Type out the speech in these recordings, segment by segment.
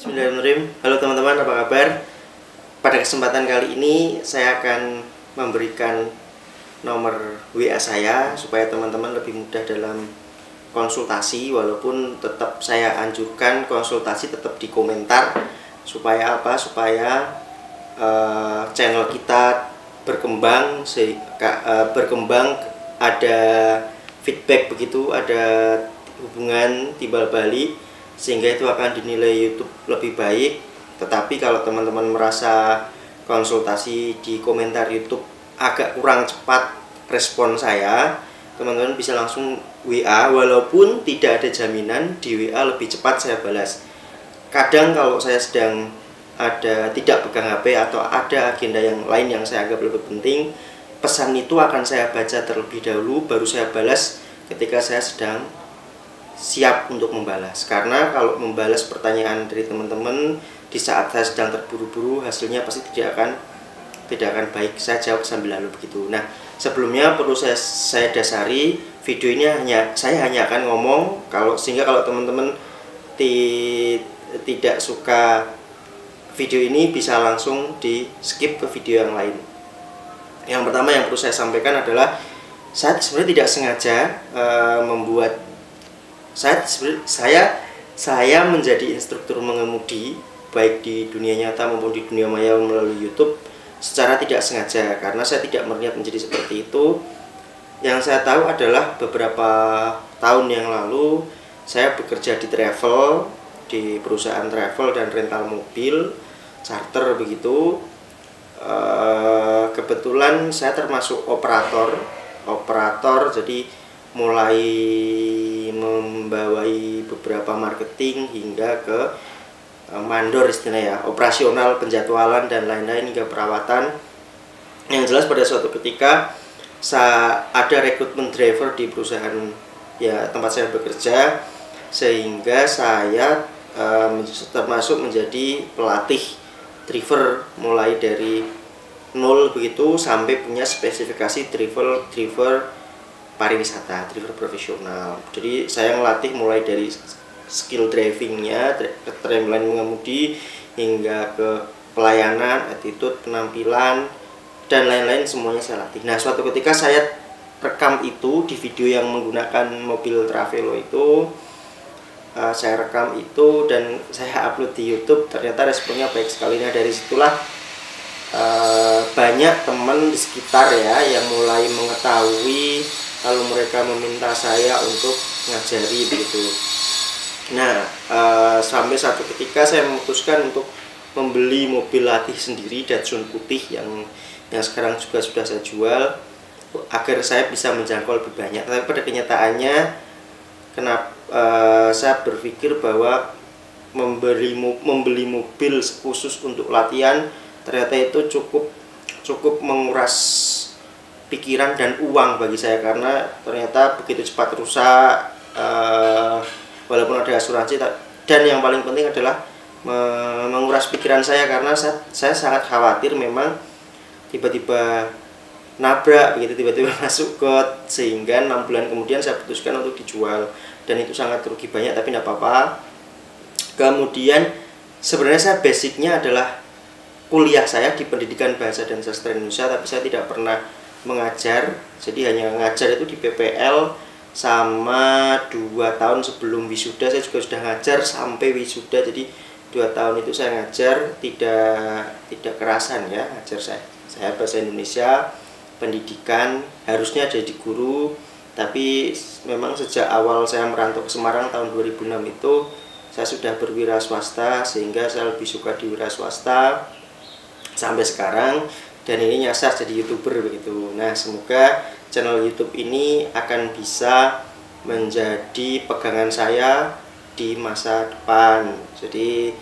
Bismillahirrahmanirrahim. Halo teman-teman, apa kabar? Pada kesempatan kali ini saya akan memberikan nomor WA saya supaya teman-teman lebih mudah dalam konsultasi. Walaupun tetap saya anjurkan konsultasi tetap di komentar. Supaya apa? Supaya channel kita berkembang, berkembang, ada feedback begitu, ada hubungan timbal balik, sehingga itu akan dinilai YouTube lebih baik. Tetapi kalau teman-teman merasa konsultasi di komentar YouTube agak kurang cepat respon saya, teman-teman bisa langsung WA. Walaupun tidak ada jaminan di WA lebih cepat saya balas. Kadang kalau saya sedang tidak pegang HP atau ada agenda yang lain yang saya anggap lebih penting, pesan itu akan saya baca terlebih dahulu, baru saya balas ketika saya sedang siap untuk membalas. Karena kalau membalas pertanyaan dari teman-teman di saat saya sedang terburu-buru, hasilnya pasti tidak akan baik. Saya jawab sambil lalu begitu. Nah, sebelumnya perlu saya dasari video ini saya hanya akan ngomong sehingga kalau teman-teman tidak suka video ini bisa langsung di skip ke video yang lain. Yang pertama yang perlu saya sampaikan adalah saya sebenarnya tidak sengaja membuat saya menjadi instruktur mengemudi baik di dunia nyata maupun di dunia maya melalui YouTube secara tidak sengaja, karena saya tidak berniat menjadi seperti itu. Yang saya tahu adalah beberapa tahun yang lalu saya bekerja di perusahaan travel dan rental mobil charter begitu. Kebetulan saya termasuk operator, jadi mulai membawai beberapa marketing hingga ke mandor istilahnya, operasional, penjadwalan dan lain-lain hingga perawatan. Yang jelas pada suatu ketika ada rekrutmen driver di perusahaan tempat saya bekerja, sehingga saya termasuk menjadi pelatih driver mulai dari nol begitu sampai punya spesifikasi driver pariwisata, driver profesional. Jadi saya ngelatih mulai dari skill drivingnya, keterampilan mengemudi, hingga ke pelayanan, attitude, penampilan, dan lain-lain semuanya saya latih. Nah, suatu ketika saya rekam itu di video yang menggunakan mobil Travelo itu, saya rekam itu dan saya upload di YouTube. Ternyata responnya baik sekali. Nah, dari situlah banyak teman di sekitar yang mulai mengetahui kalau mereka meminta saya untuk ngajari begitu. Nah, sampai satu ketika saya memutuskan untuk membeli mobil latih sendiri Datsun putih yang sekarang juga sudah saya jual agar saya bisa menjangkau lebih banyak. Tapi pada kenyataannya saya berpikir bahwa membeli mobil khusus untuk latihan ternyata itu cukup menguras pikiran dan uang bagi saya, karena ternyata begitu cepat rusak walaupun ada asuransi. Dan yang paling penting adalah menguras pikiran saya, karena saya sangat khawatir memang tiba-tiba nabrak begitu, tiba-tiba masuk got, sehingga 6 bulan kemudian saya putuskan untuk dijual, dan itu sangat rugi banyak. Tapi tidak apa-apa. Kemudian sebenarnya saya basicnya adalah kuliah saya di pendidikan bahasa dan sastra Indonesia, tapi saya tidak pernah mengajar. Jadi hanya ngajar itu di PPL, sama 2 tahun sebelum wisuda saya juga sudah ngajar sampai wisuda. Jadi 2 tahun itu saya ngajar tidak kerasan ngajar saya bahasa Indonesia, pendidikan, harusnya jadi guru. Tapi memang sejak awal saya merantau ke Semarang tahun 2006 itu saya sudah berwira swasta, sehingga saya lebih suka di wira swasta sampai sekarang, dan ini nyasar jadi YouTuber begitu. Nah, semoga channel YouTube ini akan bisa menjadi pegangan saya di masa depan. Jadi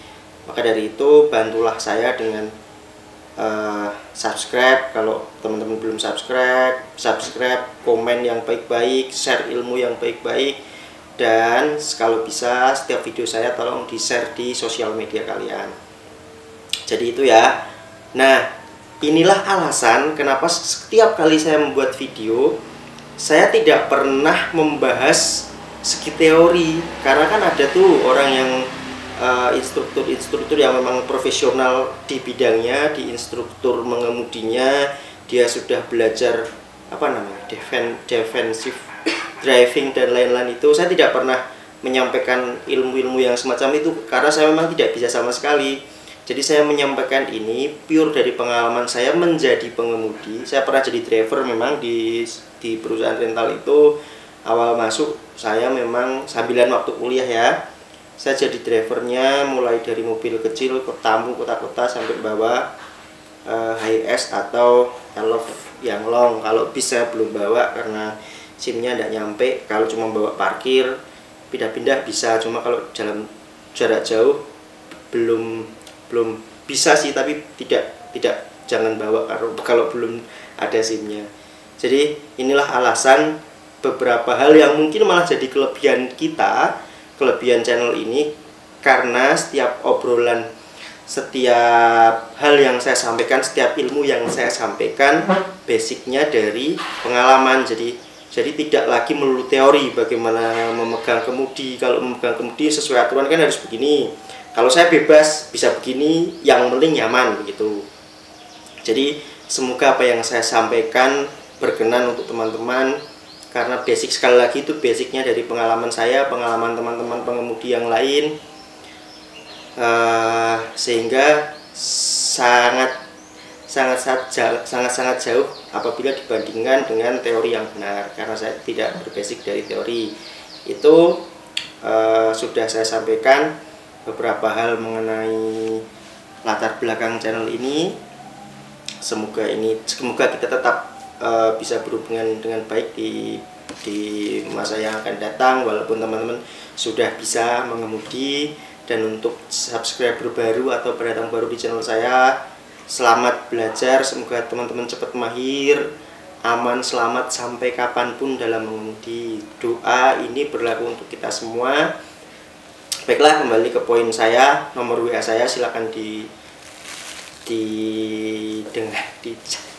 maka dari itu bantulah saya dengan subscribe kalau teman-teman belum subscribe, komen yang baik-baik, share ilmu yang baik-baik, dan kalau bisa setiap video saya tolong di-share di sosial media kalian. Jadi itu ya. Nah, inilah alasan kenapa setiap kali saya membuat video saya tidak pernah membahas segi teori, karena kan ada tuh orang yang instruktur yang memang profesional di bidangnya, di instruktur mengemudinya, dia sudah belajar defensive driving dan lain-lain. Itu saya tidak pernah menyampaikan ilmu-ilmu yang semacam itu karena saya memang tidak bisa sama sekali. Jadi saya menyampaikan ini pure dari pengalaman saya menjadi pengemudi. Saya pernah jadi driver memang di perusahaan rental itu. Awal masuk saya memang sambilan waktu kuliah ya. Saya jadi drivernya mulai dari mobil kecil ke tamu kota-kota sampai bawa high-S atau elf yang long. Kalau bis saya belum bawa karena SIM-nya tidak nyampe. Kalau cuma bawa parkir, pindah-pindah bisa. Cuma kalau dalam jarak jauh belum bisa sih, tapi tidak jangan bawa kalau belum ada SIM-nya. Jadi inilah alasan beberapa hal yang mungkin malah jadi kelebihan channel ini, karena setiap obrolan, setiap hal yang saya sampaikan, setiap ilmu yang saya sampaikan basicnya dari pengalaman. Jadi tidak lagi melulu teori bagaimana memegang kemudi. Kalau memegang kemudi sesuai aturan kan harus begini, kalau saya bebas bisa begini, yang penting nyaman begitu. Jadi semoga apa yang saya sampaikan berkenan untuk teman-teman, karena basic, sekali lagi itu basicnya dari pengalaman saya, pengalaman teman-teman pengemudi yang lain, sehingga sangat jauh apabila dibandingkan dengan teori yang benar, karena saya tidak berbasic dari teori. Itu sudah saya sampaikan beberapa hal mengenai latar belakang channel ini. Semoga kita tetap bisa berhubungan dengan baik di masa yang akan datang, walaupun teman-teman sudah bisa mengemudi. Dan untuk subscriber baru atau pendatang baru di channel saya, selamat belajar, semoga teman-teman cepat mahir, aman, selamat sampai kapanpun dalam mengemudi. Doa ini berlaku untuk kita semua. Baiklah, kembali ke poin saya. Nomor WA saya silakan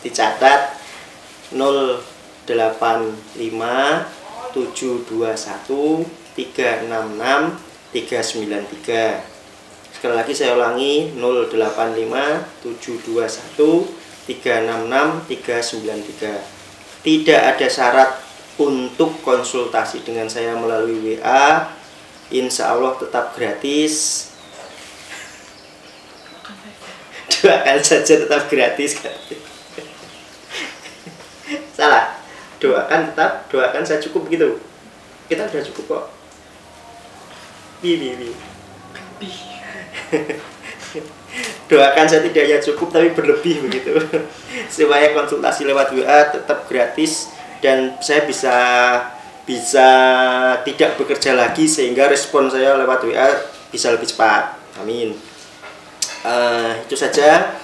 dicatat 085-721-366-393. Sekali lagi saya ulangi, 085-721-366-393. Tidak ada syarat untuk konsultasi dengan saya melalui WA. Insya Allah tetap gratis. Doakan saja tetap gratis. Salah, doakan saya cukup gitu. Kita sudah cukup kok. Doakan saya tidak hanya cukup tapi berlebih begitu. Supaya konsultasi lewat WA tetap gratis dan saya bisa tidak bekerja lagi, sehingga respon saya lewat WA bisa lebih cepat. Amin. Itu saja.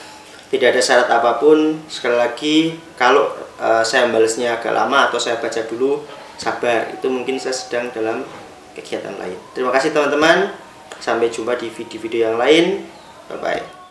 Tidak ada syarat apapun. Sekali lagi, kalau saya membalasnya agak lama atau saya baca dulu, sabar, itu mungkin saya sedang dalam kegiatan lain. Terima kasih teman-teman, sampai jumpa di video-video yang lain. Bye bye.